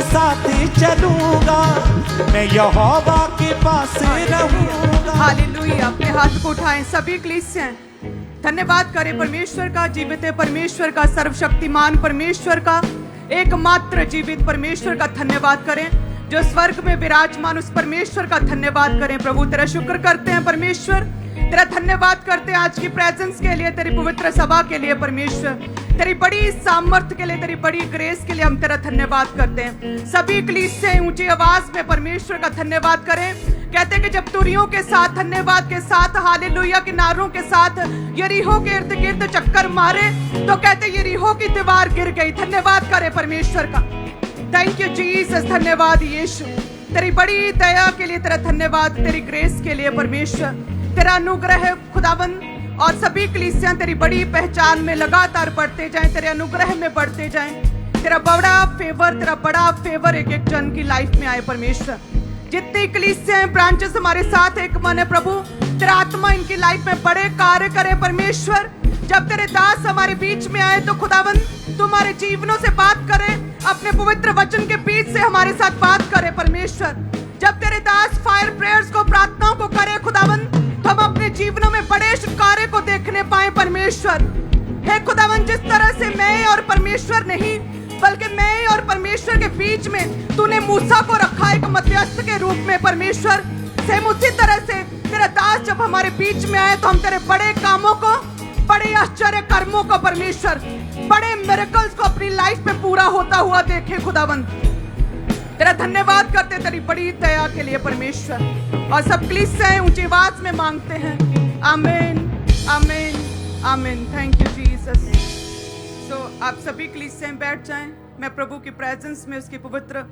साथ चलूंगा, मैं यहोवा के पास रहूंगा। हालेलुया। अपने हाथ को उठाएं सभी कलीसियां, धन्यवाद करें परमेश्वर का, जीवित है परमेश्वर का, सर्वशक्तिमान परमेश्वर का, एकमात्र जीवित परमेश्वर का धन्यवाद करें, जो स्वर्ग में विराजमान उस परमेश्वर का धन्यवाद करें। प्रभु तेरा शुक्र करते हैं परमेश्वर, तेरा धन्यवाद करते हैं आज की प्रेजेंस के लिए, तेरी पवित्र सभा के लिए परमेश्वर, तेरी बड़ी सामर्थ्य के लिए, तेरी बड़ी ग्रेस के लिए हम तेरा धन्यवाद करते हैं। सभी कलीसियां ऊंची आवाज में परमेश्वर का धन्यवाद करें। कहते हैं कि जब तुरियों के साथ, धन्यवाद के साथ, हालेलुया किनारों के साथ यरीहो के इर्द गिर्द चक्कर मारे तो कहते यरीहो की दीवार गिर गई। धन्यवाद करे परमेश्वर का। थैंक यू जीसस, धन्यवाद यीशु, तेरी बड़ी दया के लिए तेरा धन्यवाद, तेरी ग्रेस के लिए परमेश्वर, तेरा अनुग्रह है खुदावन। और सभी कलीसियां तेरी बड़ी पहचान में लगातार बढ़ते जाएं, तेरे अनुग्रह में बढ़ते जाएं, तेरा बड़ा फेवर एक एक जन की लाइफ में आए परमेश्वर। जितनी कलीसियां ब्रांचेस हमारे साथ एक मन है प्रभु, तेरा आत्मा इनकी लाइफ में बड़े कार्य करे परमेश्वर। जब तेरे दास हमारे बीच में आए तो खुदावन तुम्हारे जीवनों से बात करे, अपने पवित्र वचन के बीच से हमारे साथ बात करे परमेश्वर। जब तेरे दास फायर प्रेयर्स को, प्रार्थनाओं को करे खुदावन, तो हम अपने जीवनों में बड़े कार्य को देखने पाए परमेश्वर। हे खुदावन, जिस तरह से मैं और परमेश्वर नहीं बल्कि मैं और परमेश्वर के बीच में तूने मूसा को रखा एक मध्यस्थ के रूप में परमेश्वर, सेम उसी तरह से तेरा दास जब हमारे बीच में आए तो हम तेरे बड़े कामों को, बड़े आश्चर्य कर्मों को परमेश्वर, बड़े मिरेकल्स को अपनी लाइफ में पूरा होता हुआ देखे खुदावन। तेरा धन्यवाद करते तेरी बड़ी दया के लिए परमेश्वर। और सब कलीसियां ऊंची आवाज में मांगते हैं आमीन आमीन आमीन। Thank you Jesus. तो आप सभी कलीसियां बैठ जाएं। मैं प्रभु की प्रेजेंस में, उसके पवित्र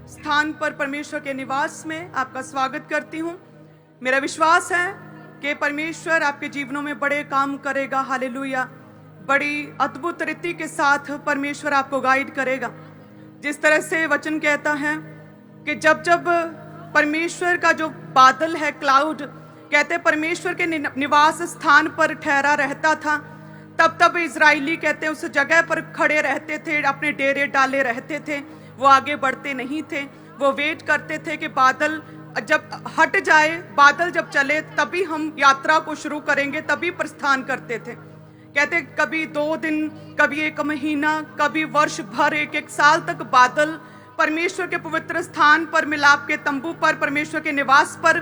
स्थान पर, परमेश्वर के निवास में आपका स्वागत करती हूं। मेरा विश्वास है कि परमेश्वर आपके जीवनों में बड़े काम करेगा। हालेलुया। बड़ी अद्भुत रीति के साथ परमेश्वर आपको गाइड करेगा। जिस तरह से वचन कहता है कि जब जब परमेश्वर का जो बादल है, क्लाउड, कहते परमेश्वर के निवास स्थान पर ठहरा रहता था, तब तब इजरायली कहते उस जगह पर खड़े रहते थे, अपने डेरे डाले रहते थे, वो आगे बढ़ते नहीं थे। वो वेट करते थे कि बादल जब हट जाए, बादल जब चले तभी हम यात्रा को शुरू करेंगे, तभी प्रस्थान करते थे। कहते कभी 2 दिन, कभी 1 महीना, कभी वर्ष भर, 1 साल तक बादल परमेश्वर के पवित्र स्थान पर, मिलाप के तंबू पर, परमेश्वर के निवास पर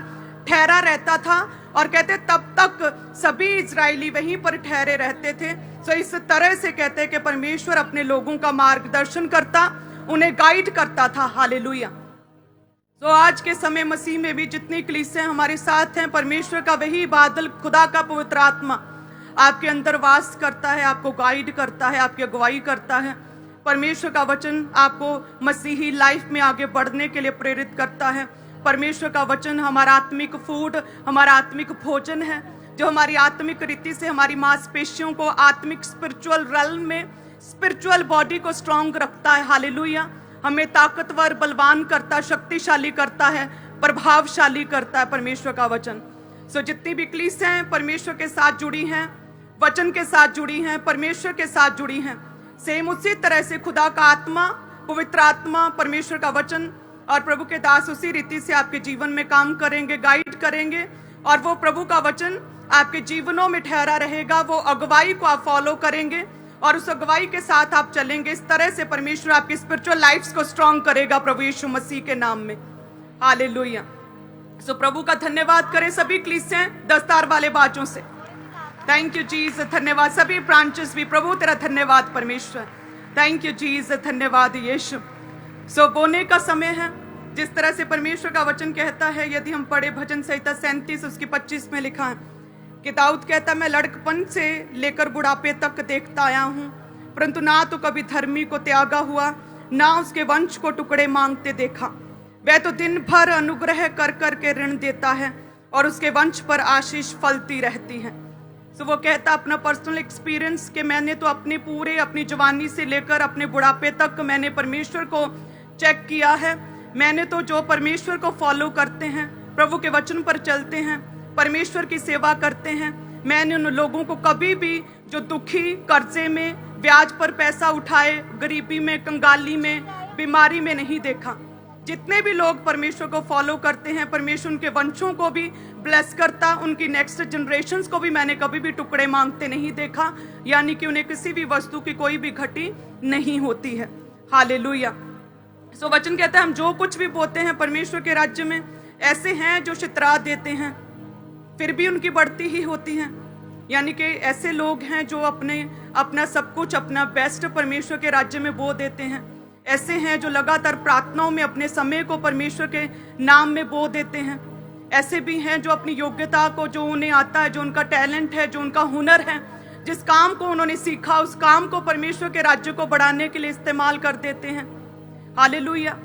ठहरा रहता था। और कहते तब तक सभी इजरायली वहीं पर ठहरे रहते थे। तो इस तरह से कहते कि परमेश्वर अपने लोगों का मार्गदर्शन करता, उन्हें गाइड करता था। हालेलुया। तो आज के समय मसीह में भी जितनी कलीसियां हमारे साथ हैं, परमेश्वर का वही बादल, खुदा का पवित्र आत्मा आपके अंदर वास करता है, आपको गाइड करता है, आपकी अगुवाई करता है। परमेश्वर का वचन आपको मसीही लाइफ में आगे बढ़ने के लिए प्रेरित करता है। परमेश्वर का वचन हमारा आत्मिक फूड, हमारा आत्मिक भोजन है, जो हमारी आत्मिक रीति से हमारी मांसपेशियों को आत्मिक स्पिरिचुअल रेल्म में, स्पिरिचुअल बॉडी को स्ट्रांग रखता है। हालेलुया। हमें ताकतवर, बलवान करता, शक्तिशाली करता है, प्रभावशाली करता है परमेश्वर का वचन। सो जितनी भी कलीसियां परमेश्वर के साथ जुड़ी हैं, वचन के साथ जुड़ी हैं, परमेश्वर के साथ जुड़ी हैं, सेम उसी तरह से खुदा का आत्मा, पवित्र आत्मा, परमेश्वर का वचन और प्रभु के दास उसी रीति से आपके जीवन में काम करेंगे, गाइड करेंगे। और वो प्रभु का वचन आपके जीवनों में ठहरा रहेगा। वो अगुवाई को आप फॉलो करेंगे और उस अगुवाई के साथ आप चलेंगे। इस तरह से परमेश्वर आपकी स्पिरिचुअल लाइफ्स को स्ट्रांग करेगा प्रभु यीशु मसीह के नाम में। हालेलुया। सो प्रभु का धन्यवाद करें सभी कलीसियां दस्तार वाले बाजों से। Thank you Jesus. धन्यवाद सभी ब्रांचेस भी, प्रभु तेरा धन्यवाद परमेश्वर। Thank you Jesus. धन्यवाद यीशु। सो बोने का समय है। जिस तरह से परमेश्वर का वचन कहता है, यदि हम पढ़े भजन संहिता 37 उसकी 25 में लिखा है कि दाऊद कहता, मैं लड़कपन से लेकर बुढ़ापे तक देखता आया हूँ, परंतु ना तो कभी धर्मी को त्यागा हुआ, ना उसके वंश को टुकड़े मांगते देखा। वह तो दिन भर अनुग्रह कर कर के ऋण देता है और उसके वंश पर आशीष फलती रहती है। सो वो कहता अपना पर्सनल एक्सपीरियंस कि मैंने तो अपनी जवानी से लेकर अपने बुढ़ापे तक मैंने परमेश्वर को चेक किया है। मैंने तो जो परमेश्वर को फॉलो करते हैं, प्रभु के वचन पर चलते हैं, परमेश्वर की सेवा करते हैं, मैंने उन लोगों को कभी भी जो दुखी, कर्जे में, ब्याज पर पैसा उठाए, गरीबी में, कंगाली में, बीमारी में नहीं देखा। जितने भी लोग परमेश्वर को फॉलो करते हैं, परमेश्वर उनके वंशों को भी ब्लेस करता, उनकी नेक्स्ट जनरेशन्स को भी मैंने कभी भी टुकड़े मांगते नहीं देखा, यानी कि उन्हें किसी भी वस्तु की कोई भी घटी नहीं होती है। हालेलुया। सो वचन कहता है हम जो कुछ भी बोते हैं परमेश्वर के राज्य में, ऐसे हैं जो शित्रा देते हैं फिर भी उनकी बढ़ती ही होती है। यानी कि ऐसे लोग हैं जो अपना सब कुछ, अपना बेस्ट परमेश्वर के राज्य में बो देते हैं। ऐसे हैं जो लगातार प्रार्थनाओं में अपने समय को परमेश्वर के नाम में बो देते हैं। ऐसे भी हैं जो अपनी योग्यता को, जो उन्हें आता है, जो उनका टैलेंट है, जो उनका हुनर है, जिस काम को उन्होंने सीखा, उस काम को परमेश्वर के राज्य को बढ़ाने के लिए इस्तेमाल कर देते हैं। हालेलुया।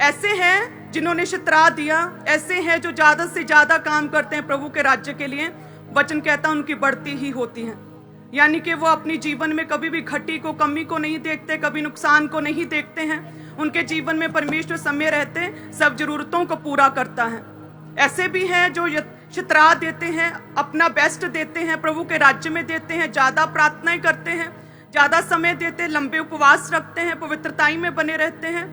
ऐसे हैं जिन्होंने शित्रा दिया, ऐसे हैं जो ज्यादा से ज्यादा काम करते हैं प्रभु के राज्य के लिए। वचन कहता है उनकी बढ़ती ही होती है। यानी कि वो अपनी जीवन में कभी भी घटी को, कमी को नहीं देखते, कभी नुकसान को नहीं देखते हैं। उनके जीवन में परमेश्वर समय रहते सब जरूरतों को पूरा करता है। ऐसे भी हैं जो शित्रा देते हैं, अपना बेस्ट देते हैं, प्रभु के राज्य में देते हैं, ज्यादा प्रार्थनाएं करते हैं, ज्यादा समय देते हैं, लंबे उपवास रखते हैं, पवित्रताई में बने रहते हैं,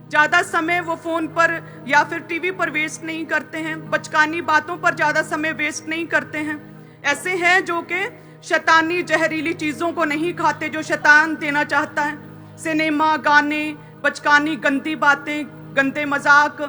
ज्यादा समय वो फोन पर या फिर टीवी पर वेस्ट नहीं करते हैं, बचकानी बातों पर ज्यादा समय वेस्ट नहीं करते हैं। ऐसे हैं जो कि शैतानी जहरीली चीजों को नहीं खाते जो शैतान देना चाहता है। सिनेमा, गाने, बचकानी गंदी बातें, गंदे मजाक,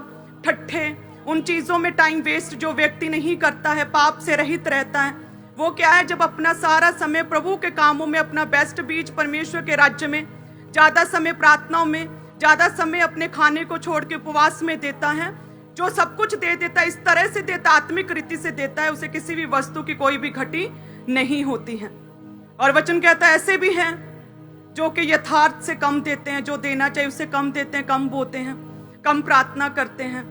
ठट्ठे, उन चीजों में टाइम वेस्ट जो व्यक्ति नहीं करता है, पाप से रहित रहता है। वो क्या है, जब अपना सारा समय प्रभु के कामों में, अपना बेस्ट बीज परमेश्वर के राज्य में, ज्यादा समय प्रार्थनाओं में, ज्यादा समय अपने खाने को छोड़ के उपवास में देता है, जो सब कुछ दे देता है, इस तरह से देता, आत्मिक रीति से देता है, उसे किसी भी वस्तु की कोई भी घटी नहीं होती है। और वचन कहता है ऐसे भी हैं जो कि यथार्थ से कम देते हैं, जो देना चाहिए उससे कम देते हैं, कम बोते हैं, कम प्रार्थना करते हैं।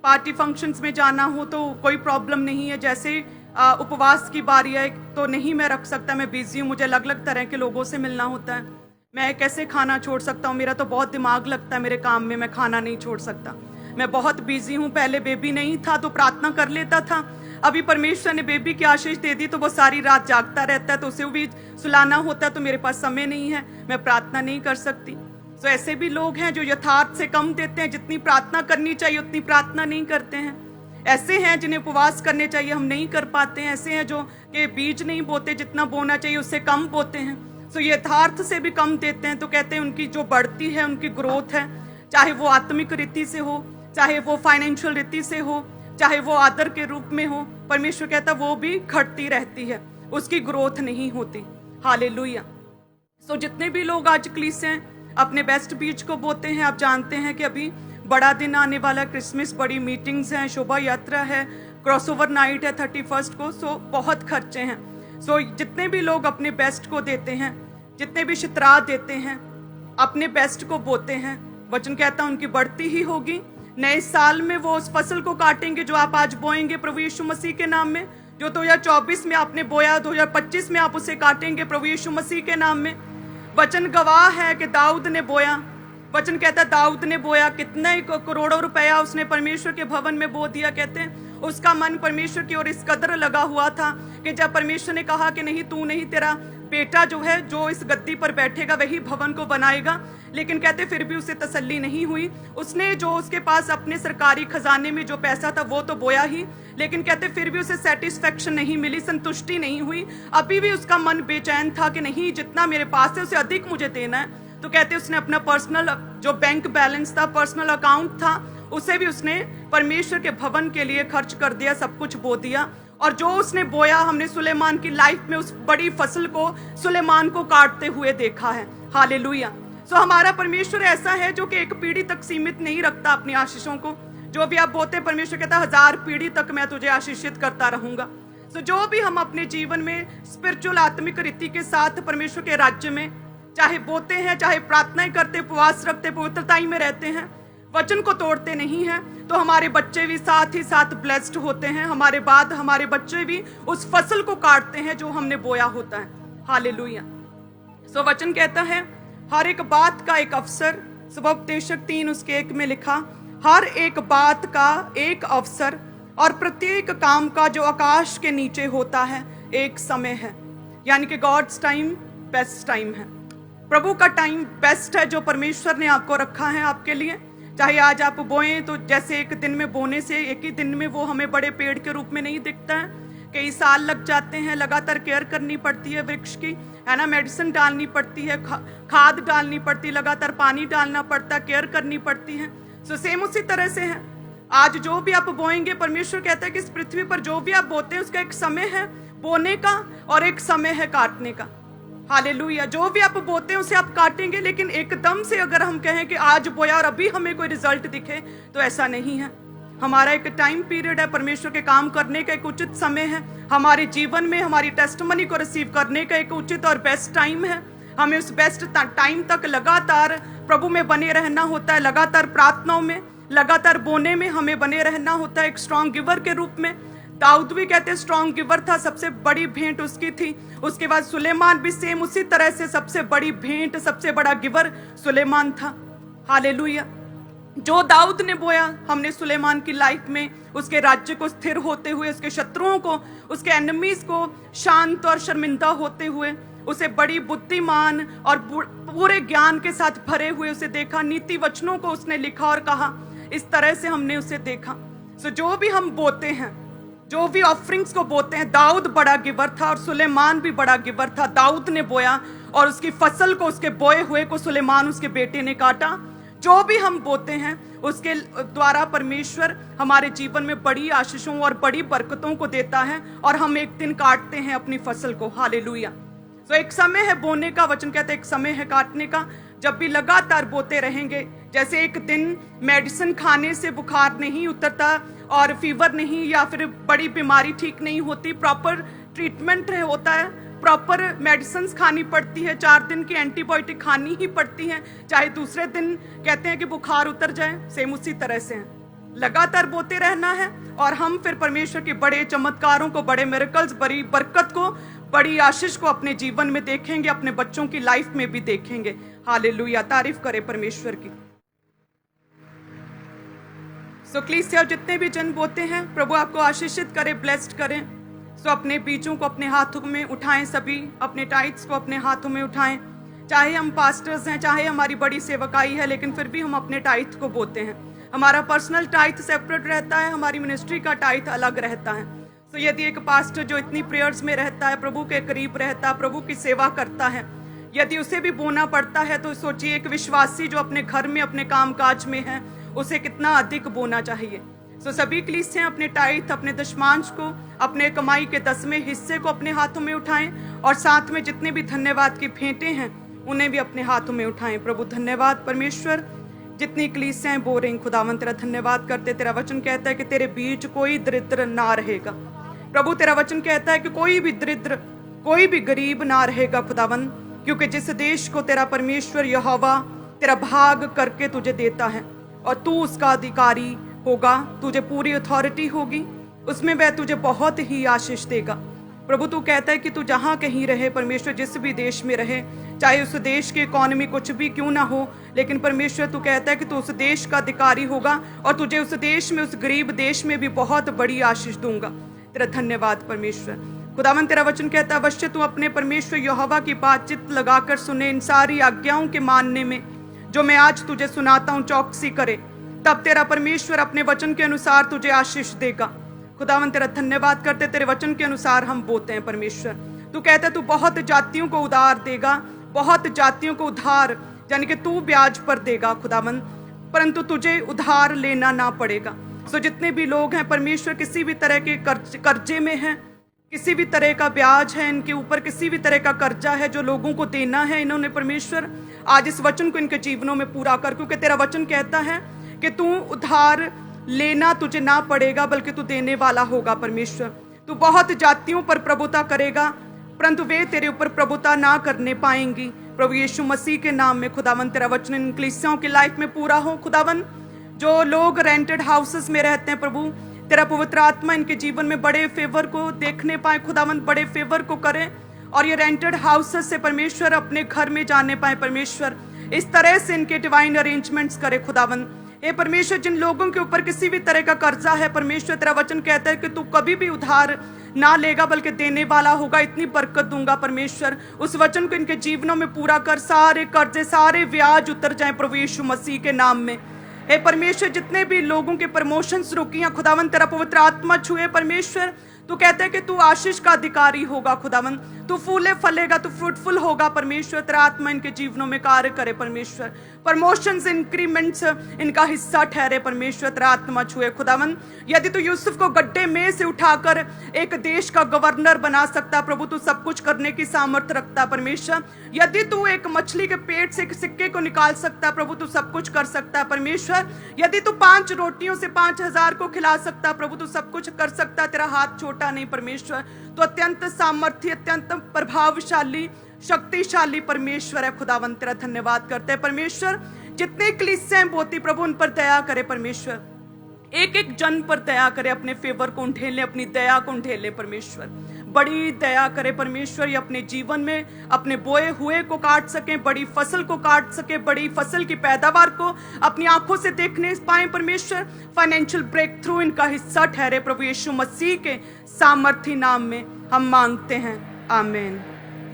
पार्टी फंक्शंस में जाना हो तो कोई प्रॉब्लम नहीं है, जैसे उपवास की बारी है तो नहीं मैं रख सकता, मैं बिजी हूँ, मुझे अलग अलग तरह के लोगों से मिलना होता है, मैं कैसे खाना छोड़ सकता हूँ, मेरा तो बहुत दिमाग लगता है मेरे काम में, मैं खाना नहीं छोड़ सकता, मैं बहुत बिजी हूँ। पहले बेबी नहीं था तो प्रार्थना कर लेता था, अभी परमेश्वर ने बेबी की आशीष दे दी तो वो सारी रात जागता रहता है, तो उसे भी सुलाना होता है, तो मेरे पास समय नहीं है, मैं प्रार्थना नहीं कर सकती। तो ऐसे भी लोग हैं जो यथार्थ से कम देते हैं, जितनी प्रार्थना करनी चाहिए उतनी प्रार्थना नहीं करते हैं। ऐसे हैं जिन्हें उपवास करने चाहिए हम नहीं कर पाते हैं। ऐसे हैं जो कि बीज नहीं बोते, जितना बोना चाहिए उससे कम बोते हैं, तो यथार्थ से भी कम देते हैं। तो कहते हैं उनकी जो बढ़ती है, उनकी ग्रोथ है, चाहे वो आत्मिक रीति से हो, चाहे वो फाइनेंशियल रीति से हो, चाहे वो आदर के रूप में हो, परमेश्वर कहता वो भी घटती रहती है, उसकी ग्रोथ नहीं होती। हालेलुया। सो जितने भी लोग आज कलीसिया हैं अपने बेस्ट बीज को बोते हैं, आप जानते हैं कि अभी बड़ा दिन आने वाला, क्रिसमस, बड़ी मीटिंग्स हैं, शोभा यात्रा है, क्रॉसओवर नाइट है 31 को, सो बहुत खर्चे हैं। सो जितने भी लोग अपने बेस्ट को देते हैं, जितने भी शित्रा देते हैं, अपने बेस्ट को बोते हैं, वचन कहता है उनकी बढ़ती ही होगी। नए साल में वो उस फसल को काटेंगे जो आप आज बोएंगे प्रभु यीशु मसीह के नाम में। जो 2024 में आपने बोया, 2025 में आप उसे काटेंगे प्रभु यीशु मसीह के नाम में। वचन गवाह है कि दाऊद ने बोया, वचन कहता है दाऊद ने बोया, कितने करोड़ों रुपया उसने परमेश्वर के भवन में बो दिया। कहते हैं उसका मन परमेश्वर की ओर इस कदर लगा हुआ था कि जब परमेश्वर ने कहा कि नहीं, तू नहीं, तेरा बेटा जो है, जो इस गद्दी पर बैठेगा वही भवन को बनाएगा, लेकिन कहते फिर भी उसे तसल्ली नहीं हुई। उसने जो उसके पास अपने सरकारी खजाने में जो पैसा था वो तो बोया ही, लेकिन कहते फिर भी उसे सेटिस्फेक्शन नहीं मिली, संतुष्टि नहीं हुई। अभी भी उसका मन बेचैन था कि नहीं, जितना मेरे पास है उसे अधिक मुझे देना है। तो कहते उसने अपना पर्सनल जो बैंक बैलेंस था, पर्सनल अकाउंट था, उसे भी उसने परमेश्वर के भवन के लिए खर्च कर दिया, सब कुछ बो दिया। और जो उसने बोया, हमने सुलेमान की लाइफ में उस बड़ी फसल को, सुलेमान को काटते हुए देखा है। हालेलुया। सो हमारा परमेश्वर ऐसा है जो कि एक पीढ़ी तक सीमित नहीं रखता अपनी आशीषों को। जो भी आप बोते, परमेश्वर कहता 1000 पीढ़ी तक मैं तुझे आशीषित करता रहूंगा। सो जो भी हम अपने जीवन में स्पिरिचुअल, आत्मिक रीति के साथ परमेश्वर के राज्य में चाहे बोते हैं, चाहे प्रार्थनाएं करते, उपवास रखते, पवित्रताई में रहते हैं, वचन को तोड़ते नहीं हैं, तो हमारे बच्चे भी साथ ही साथ ब्लेस्ड होते हैं। हमारे बाद हमारे बच्चे भी उस फसल को काटते हैं जो हमने बोया होता है। हालेलुया। सो वचन कहता है हर एक बात का एक अवसर, सुबोपदेशक 3:1 में लिखा, हर एक बात का एक अवसर और प्रत्येक काम का जो आकाश के नीचे होता है एक समय है। यानी कि गॉड्स टाइम बेस्ट टाइम है। प्रभु का टाइम बेस्ट है जो परमेश्वर ने आपको रखा है आपके लिए। चाहे आज आप बोएं तो जैसे एक दिन में बोने से एक ही दिन में वो हमें बड़े पेड़ के रूप में नहीं दिखता है, कई साल लग जाते हैं, लगातार केयर करनी पड़ती है वृक्ष की, है ना, मेडिसिन डालनी पड़ती है, खाद डालनी पड़ती है, लगातार पानी डालना पड़ता है, केयर करनी पड़ती है। सो सेम उसी तरह से है, आज जो भी आप बोएंगे, परमेश्वर कहता है कि इस पृथ्वी पर जो भी आप बोते हैं उसका एक समय है बोने का और एक समय है काटने का। हालेलुया। जो भी आप बोते हैं उसे आप काटेंगे, लेकिन एकदम से अगर हम कहें कि आज बोया और अभी हमें कोई रिजल्ट दिखे तो ऐसा नहीं है। हमारा एक टाइम पीरियड है, परमेश्वर के काम करने का एक उचित समय है, हमारे जीवन में हमारी टेस्टमनी को रिसीव करने का एक उचित और बेस्ट टाइम है। हमें उस बेस्ट टाइम तक लगातार प्रभु में बने रहना होता है, लगातार प्रार्थनाओं में, लगातार बोने में हमें बने रहना होता है एक स्ट्रॉन्ग गिवर के रूप में। दाऊद भी कहते हैं स्ट्रॉन्ग गिवर था, सबसे बड़ी भेंट उसकी थी। उसके बाद सुलेमान भी सेम उसी तरह से सबसे बड़ी भेंट, सबसे बड़ा गिवर सुलेमान था। हालेलुया। जो दाऊद ने बोया, हमने सुलेमान की लाइफ में उसके राज्य को स्थिर होते हुए, उसके शत्रुओं को, उसके एनिमीज को शांत और शर्मिंदा होते हुए, उसे बड़ी बुद्धिमान और पूरे ज्ञान के साथ भरे हुए उसे देखा। नीति वचनों को उसने लिखा और कहा, इस तरह से हमने उसे देखा। सो जो भी हम बोते हैं, जो भी ऑफरिंग्स को बोते हैं, दाऊद बड़ा गिवर था और सुलेमान भी बड़ा गिवर था। दाऊद ने बोया और उसकी फसल को, उसके बोए हुए को सुलेमान उसके बेटे ने काटा। जो भी हम बोते हैं उसके द्वारा परमेश्वर हमारे जीवन में बड़ी आशीषों और बड़ी बरकतों को देता है और हम एक दिन काटते हैं अपनी फसल को। हालेलुया। तो एक समय है बोने का, वचन कहते हैं एक समय है काटने का। जब भी लगातार बोते रहेंगे, जैसे एक दिन मेडिसिन खाने से बुखार नहीं उतरता और फीवर नहीं या फिर बड़ी बीमारी ठीक नहीं होती, प्रॉपर ट्रीटमेंट होता है, प्रॉपर मेडिसिन खानी पड़ती है, 4 दिन की एंटीबायोटिक खानी ही पड़ती है, चाहे दूसरे दिन कहते हैं कि बुखार उतर जाए। सेम उसी तरह से है, लगातार बोते रहना है और हम फिर परमेश्वर के बड़े चमत्कारों को, बड़े मिरेकल्स, बड़ी बरकत को, बड़ी आशीष को अपने जीवन में देखेंगे, अपने बच्चों की लाइफ में भी देखेंगे। हालेलुया। तारीफ करें परमेश्वर की। सो क्लीसिया जितने भी जन बोते हैं, प्रभु आपको आशीषित करे, ब्लेस्ड करें। सो अपने बीजों को अपने हाथों में उठाएं, सभी अपने टाइट्स को अपने हाथों में उठाएं। चाहे हम पास्टर्स हैं, चाहे हमारी बड़ी सेवकाई है, लेकिन फिर भी हम अपने टाइट को बोते हैं। हमारा पर्सनल टाइट सेपरेट रहता है, हमारी मिनिस्ट्री का टाइट अलग रहता है। तो यदि एक पास्टर जो इतनी प्रेयर्स में रहता है, प्रभु के करीब रहता है, प्रभु की सेवा करता है, यदि उसे भी बोना पड़ता है, तो सोचिए एक विश्वासी जो अपने घर में, अपने कामकाज में है, उसे कितना अधिक बोना चाहिए। सो सभी कलीसियां अपने टाइट, अपने दशमांश को, अपने कमाई के 10वें हिस्से को अपने हाथों में उठाएं और साथ में जितने भी धन्यवाद की भेंटें हैं उन्हें भी अपने हाथों में उठाएं। प्रभु धन्यवाद परमेश्वर, जितनी कलीसियां बोल रही, खुदावन तेरा धन्यवाद करते। तेरा वचन कहता है कि तेरे बीच कोई दरिद्र ना रहेगा। प्रभु तेरा वचन कहता है कि कोई भी दरिद्र, कोई भी गरीब ना रहेगा खुदावन, क्योंकि जिस देश को तेरा परमेश्वर यहोवा तेरा भाग करके तुझे देता है और तू उसका अधिकारी होगा, तुझे पूरी अथॉरिटी होगी, उसमें वह तुझे बहुत ही आशीष देगा। प्रभु तू कहता है कि तू जहाँ कहीं रहे परमेश्वर, जिस भी देश में रहे, चाहे उस देश की इकोनॉमी कुछ भी क्यों ना हो, लेकिन परमेश्वर तू कहता है कि तू उस देश का अधिकारी होगा और तुझे उस देश में, उस गरीब देश में भी बहुत बड़ी आशीष दूंगा। तेरा धन्यवाद परमेश्वर। खुदावन तेरा वचन कहता है अवश्य तू अपने परमेश्वर यहोवा की बातचीत लगाकर सुने, इन सारी आज्ञाओं के मानने में जो मैं आज तुझे सुनाता हूँ चौकसी करे, तब तेरा परमेश्वर अपने वचन के अनुसार तुझे आशीष देगा। खुदावन तेरा धन्यवाद करते, तेरे वचन के अनुसार हम बोते हैं परमेश्वर। तू कहता है तू बहुत जातियों को उधार देगा, बहुत जातियों को उधार यानी कि तू ब्याज पर देगा खुदावन, परंतु तुझे उधार लेना ना पड़ेगा। सो जितने भी लोग हैं परमेश्वर किसी भी तरह के कर्जे में हैं, किसी भी तरह का ब्याज है इनके ऊपर, किसी भी तरह का कर्जा है जो लोगों को देना है, इन्होंने परमेश्वर आज इस वचन को इनके जीवनों में पूरा कर, क्योंकि तेरा वचन कहता है कि तू उधार लेना तुझे ना पड़ेगा बल्कि तू देने वाला होगा परमेश्वर। तू बहुत जातियों पर प्रभुता करेगा परंतु वे तेरे ऊपर प्रभुता ना करने पाएंगी। प्रभु यीशु मसीह के नाम में खुदावन तेरा वचन इन कलीसियाओं की लाइफ में पूरा हो। खुदावन जो लोग रेंटेड हाउसेस में रहते हैं प्रभु, तेरा पवित्र आत्मा इनके जीवन में बड़े फेवर को देखने पाए खुदावन, बड़े फेवर को करे और ये रेंटेड हाउसेस से परमेश्वर अपने घर में जाने पाए परमेश्वर। इस तरह से इनके डिवाइन अरेंजमेंट्स करे खुदावन। हे परमेश्वर, जिन लोगों के ऊपर किसी भी तरह का कर्जा है परमेश्वर, तेरा वचन कहता है कि तू कभी भी उधार ना लेगा बल्कि देने वाला होगा, इतनी बरकत दूंगा परमेश्वर। उस वचन को इनके जीवनों में पूरा कर, सारे कर्जे सारे ब्याज उतर जाएं प्रभु यीशु मसीह के नाम में। हे परमेश्वर, जितने भी लोगों के प्रमोशंस रुकी हैं खुदावन, तेरा पवित्र आत्मा छुए परमेश्वर। तू कहते है कि तू आशीष का अधिकारी होगा खुदावन, तू फूले फलेगा, तू फ्रूटफुल होगा परमेश्वर। तेरा आत्मा इनके जीवनों में कार्य करे परमेश्वर। प्रमोशंस, इंक्रीमेंट्स इनका हिस्सा ठहरे परमेश्वर। तेरा आत्मा छुए खुदावन। यदि तू यूसुफ को गड्ढे में से उठाकर एक देश का गवर्नर बना सकता प्रभु, तू सब कुछ करने की सामर्थ्य रखता परमेश्वर। यदि तू एक मछली के पेट से एक सिक्के को निकाल सकता प्रभु, तू सब कुछ कर सकता परमेश्वर। यदि तू 5 रोटियों से 5000 को खिला सकता प्रभु, तू सब कुछ कर सकता। तेरा हाथ छोटा नहीं परमेश्वर। तो अत्यंत सामर्थ्य, अत्यंत प्रभावशाली, शक्तिशाली परमेश्वर है खुदावन। तेरा धन्यवाद करते हैं परमेश्वर। जितने कलीसियां बोती प्रभु, उन पर दया करे परमेश्वर। एक एक जन पर दया करे, अपने फेवर को ढेले, अपनी दया को ढेले परमेश्वर। बड़ी दया करे परमेश्वर। ये अपने जीवन में अपने बोए हुए को काट सके, बड़ी फसल को काट सके, बड़ी फसल की पैदावार को अपनी आंखों से देखने पाए परमेश्वर। फाइनेंशियल ब्रेक थ्रू इनका हिस्सा ठहरे प्रभु यीशु मसीह के सामर्थी नाम में हम मांगते हैं। आमीन,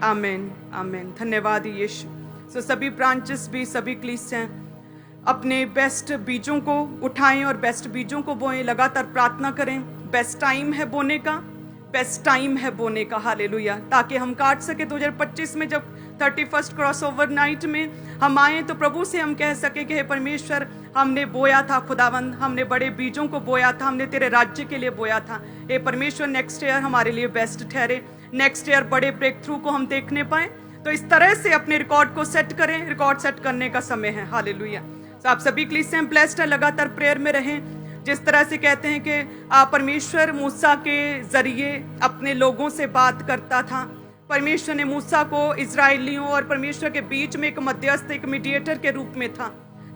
आमीन, आमीन। धन्यवाद यीशु। सो सभी ब्रांचेस भी, सभी कलीसियां अपने बेस्ट बीजों को उठाएं और बेस्ट बीजों को बोएं। लगातार प्रार्थना करें। बेस्ट टाइम है बोने का, बेस्ट टाइम है बोने का। हालेलुया। ताकि हम काट सके 2025 में, जब 31 क्रॉसओवर नाइट में हम आए, तो प्रभु से हम कह सके कि हे परमेश्वर, हमने बोया था खुदावंद, हमने बड़े बीजों को बोया था, हमने तेरे राज्य के लिए बोया था। हे परमेश्वर, नेक्स्ट ईयर हमारे लिए बेस्ट ठहरे। नेक्स्ट ईयर बड़े ब्रेक थ्रू को हम देखने पाए। तो इस तरह से अपने रिकॉर्ड को सेट करें। रिकॉर्ड सेट करने का समय है। हालेलुया। तो आप सभी कलीसियां ब्लेस्ड है। लगातार प्रेयर में रहें। जिस तरह से कहते हैं कि परमेश्वर मूसा के जरिए अपने लोगों से बात करता था। परमेश्वर ने मूसा को इजराइलियों और परमेश्वर के बीच में एक मध्यस्थ, एक मीडिएटर के रूप में था।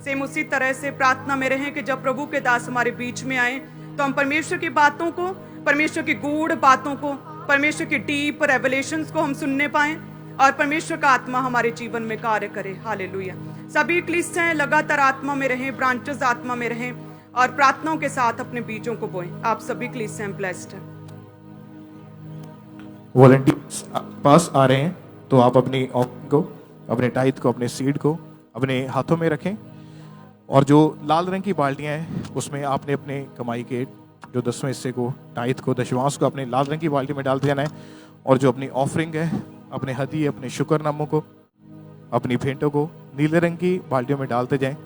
सेम उसी तरह से प्रार्थना में रहें कि जब प्रभु के दास हमारे बीच में आए, तो हम परमेश्वर की बातों को, परमेश्वर की गूढ़ बातों को, परमेश्वर की डीप रेवलेशंस को हम सुनने पाएं और परमेश्वर का आत्मा हमारे जीवन में कार्य करे। हालेलुया। सभी कलीसियां लगातार आत्मा में रहें, ब्रांचेस आत्मा में रहें और प्रार्थनाओं के साथ अपने बीजों को बोएं। आप सभी कलीसियां ब्लेस्ड हैं। वॉलंटियर्स पास आ रहे हैं, तो आप अपनी ऑफरिंग को, अपने टाइथ को, अपने सीड को अपने हाथों में रखें। और जो लाल रंग की बाल्टियां हैं, उसमें आपने अपने कमाई के जो 10वें हिस्से को, टाइथ को, दशमांश को अपने लाल रंग की बाल्टी में डाल देना है। और जो अपनी ऑफरिंग है, अपने हदिये, अपने शुक्रनामों को, अपनी भेंटों को नीले रंग की बाल्टियों में डालते जाएं।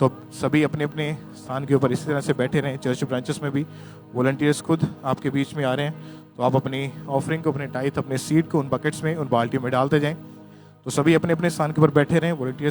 तो सभी अपने अपने स्थान के ऊपर इसी तरह से बैठे रहें। चर्च ब्रांचेस में भी वॉलंटियर्स खुद आपके बीच में आ रहे हैं, तो आप अपनी ऑफरिंग को, अपने टाइथ, अपने सीड को उन बकेट्स में, उन बाल्टियों में डालते जाएं। तो सभी अपने अपने स्थान के ऊपर बैठे रहें। वॉलंटियर्स